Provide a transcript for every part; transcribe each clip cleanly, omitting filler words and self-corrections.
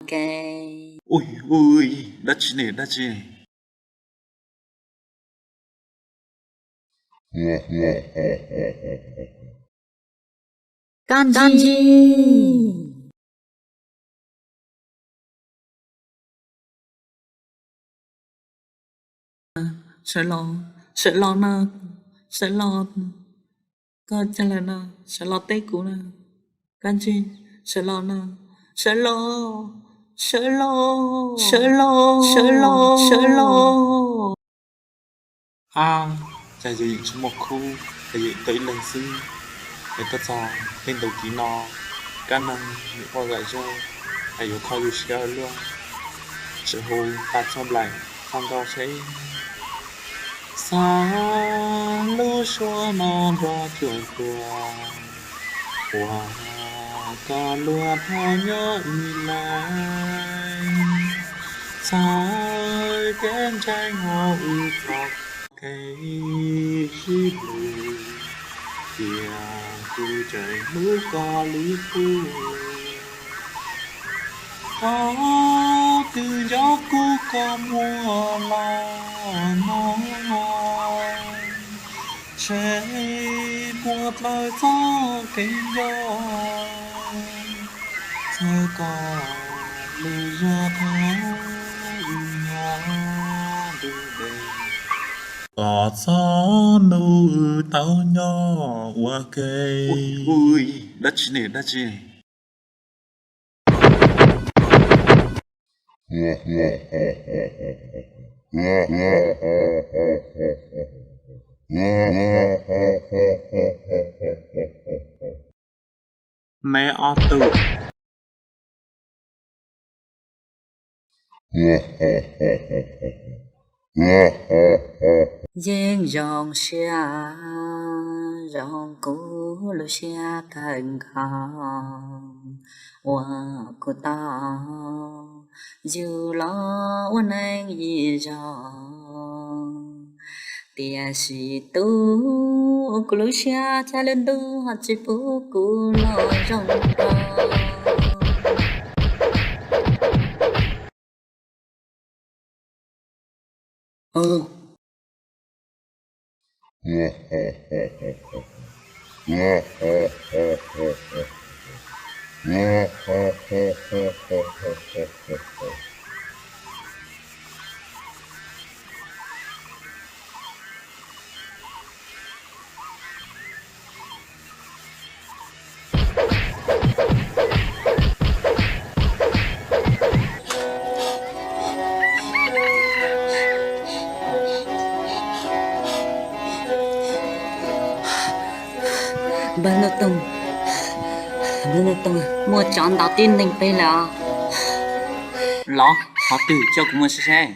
cái Ui ui, đất chị này, đất chị này. kanji sẽ lo na sẽ lo con chân là na sẽ lo tết cũ na kanji sẽ lo na sẽ lo sẽ lo sẽ lo sẽ lo sẽ lo À, chạy dự số một khu, chạy dự tới lần sinh, để tất ra tên đầu ký nó, cá năng, những con gái cho, hãy dụ thôi dù xe luôn. Sự hồ ta chom lại, thăm đo sẽ xa lũ xua non ra chuồn tua. Hoa ca lua thao nhớ y lại. Sai kén tranh hoa u trọc cây chi bù. Kìa cu trời núi ca lý phu. Có từ gió cu có mùa là nó sẽ một lời gió kinh gió sẽ có lưu gió tháo nhỏ đưa đây có gió nụ tao nhỏ qua cây. Ui đất này, đất này. Mẹ o tử. giang dòng xe dòng cũ lu xe thành khang hoa của tao dù loวันanh gì dòng tia si tu của lu xe cha lên tu hạt chỉ phụ của lo dòng tao Balotong mua chọn đầu tiên mình phải là lo họ từ cho của mình sẽ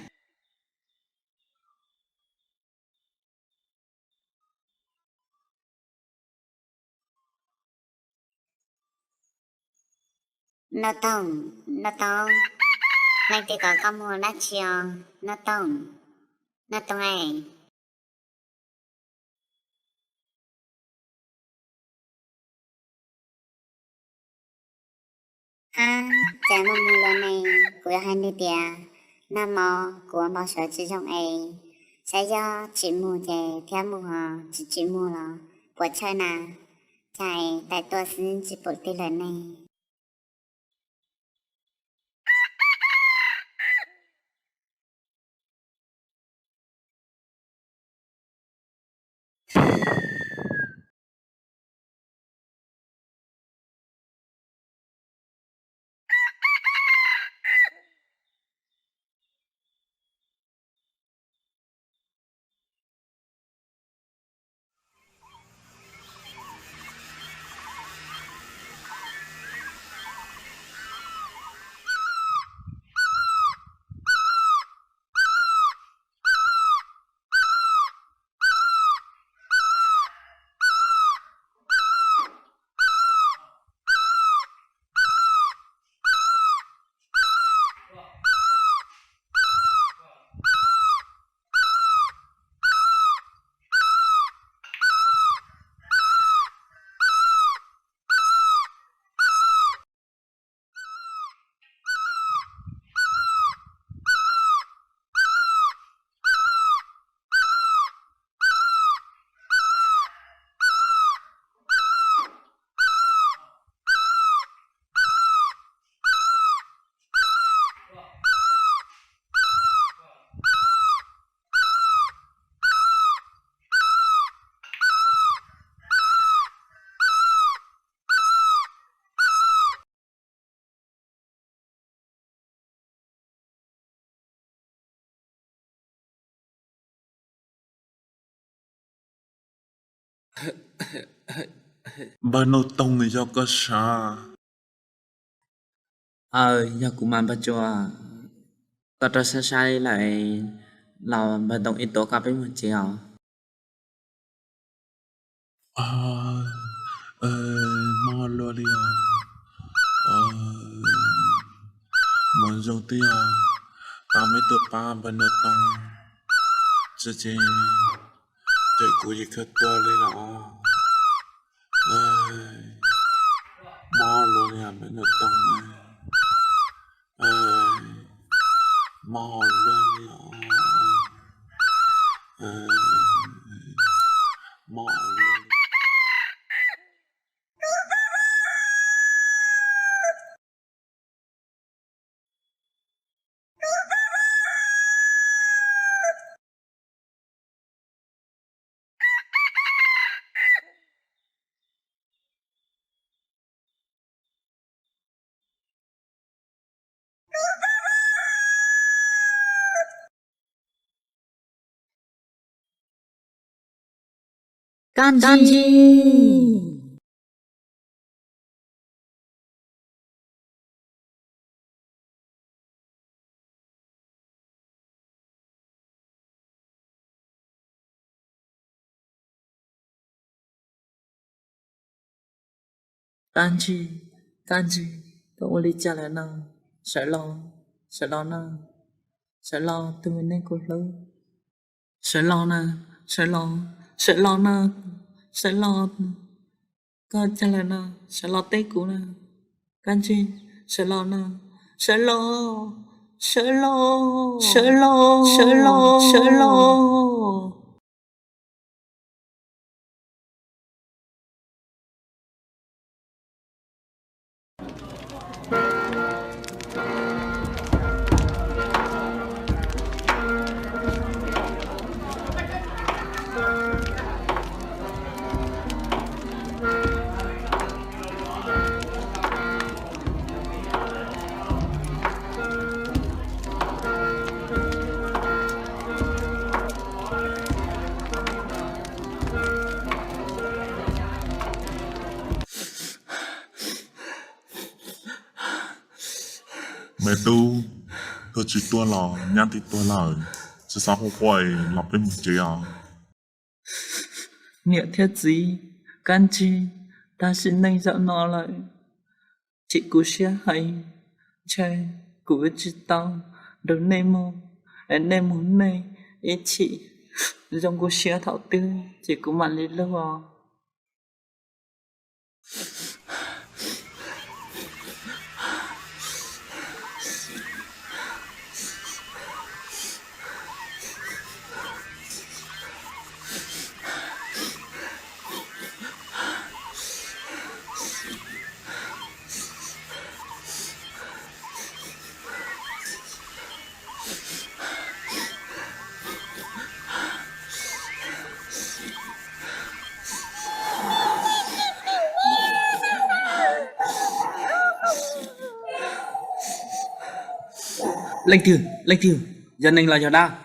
nó tông nay thì có mua nó chiều nó tông ấy ha chả mà mua lần này của hai đứa tia nam mò của bao sở chỉ trong ấy sẽ do chị mua thì theo mua họ chị mua là của chơi nà chạy tại tôi xin chị bộ tỷ lần này Bà nô tông người do có xa. Giờ cũng mà bà chùa có cho xa xa lại là bà đồng ý tố cặp với một chiều. Mò lùa đi mò dâu tí ta mới tự ba bà nô tông. Chứ chứ chạy của gì khất tùa lên nó. Mò lùa đi bà nô tông. Mò lùa đi mò lùa đi. Kanji. Kanji, cậu đi trả lại nào, sợ lo nào, sợ lo từ mình nên cuộc lớn, sợ lo nào, sợ lo, có trả lại nào, sợ lo tết cũ nào, Kanji, sợ lo. Mẹ tu thôi chỉ tua lò nhăn thì tua lò chứ sao không quay lọc với một chế Nghĩa thiết gì, Kanji, ta xin nâng dạo nó lại, chị cũng sẽ hay, chơi, cũng với chị tao, được nên mô, nên muốn này, ý chị, dòng cô sẽ thảo tư, chị cũng mạnh lên lâu à. Lệnh thử, dân anh là giờ đa.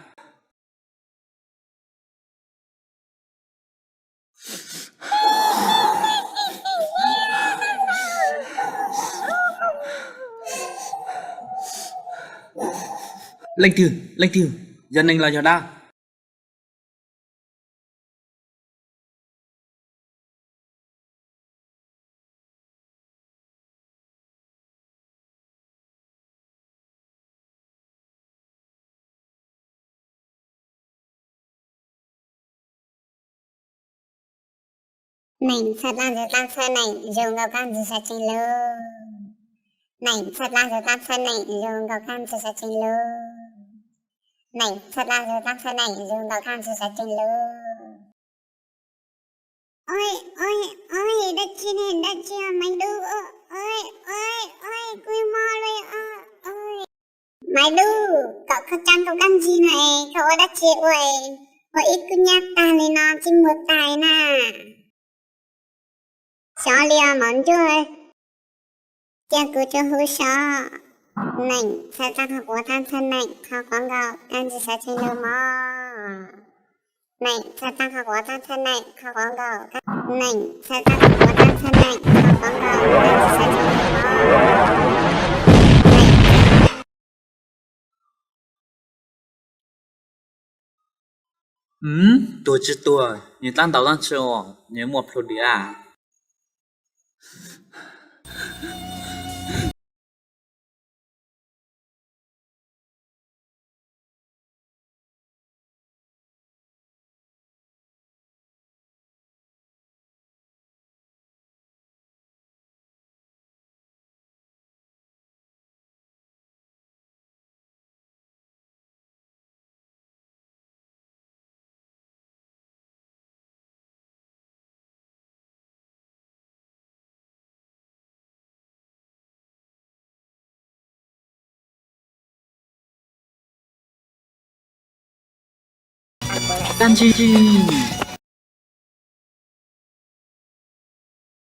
Lệnh thử, dân anh là giờ đa. Mình thật là giờ tam sơn này dùng gạo cam giờ sạch trình lô. Này thật là giờ tam sơn này dùng gạo cam giờ sạch trình lô. Này thật là giờ tam sơn này dùng gạo cam giờ sạch trình lô. Ôi, đất chia mày đu ôi, quy mô rồi ôi. Mày đu, cậu có chăn cậu căn gì này, cậu ở đất chia ôi ít cứ nhát ta lên nó chỉ một tài nà. Xó lia món chơi chàng cứ cho hư xó nành sa tăng học của tham thân nành học quảng gạo ăn gì sa trên lô mò này cha ta khảo quá ta thân này khảo quá gạo này cha ta khảo quá ta thân này khảo quá gạo này cha ta tuổi chứ tuổi, nhìn tan tàu tan chiều, nhớ một phút đi à. Canchi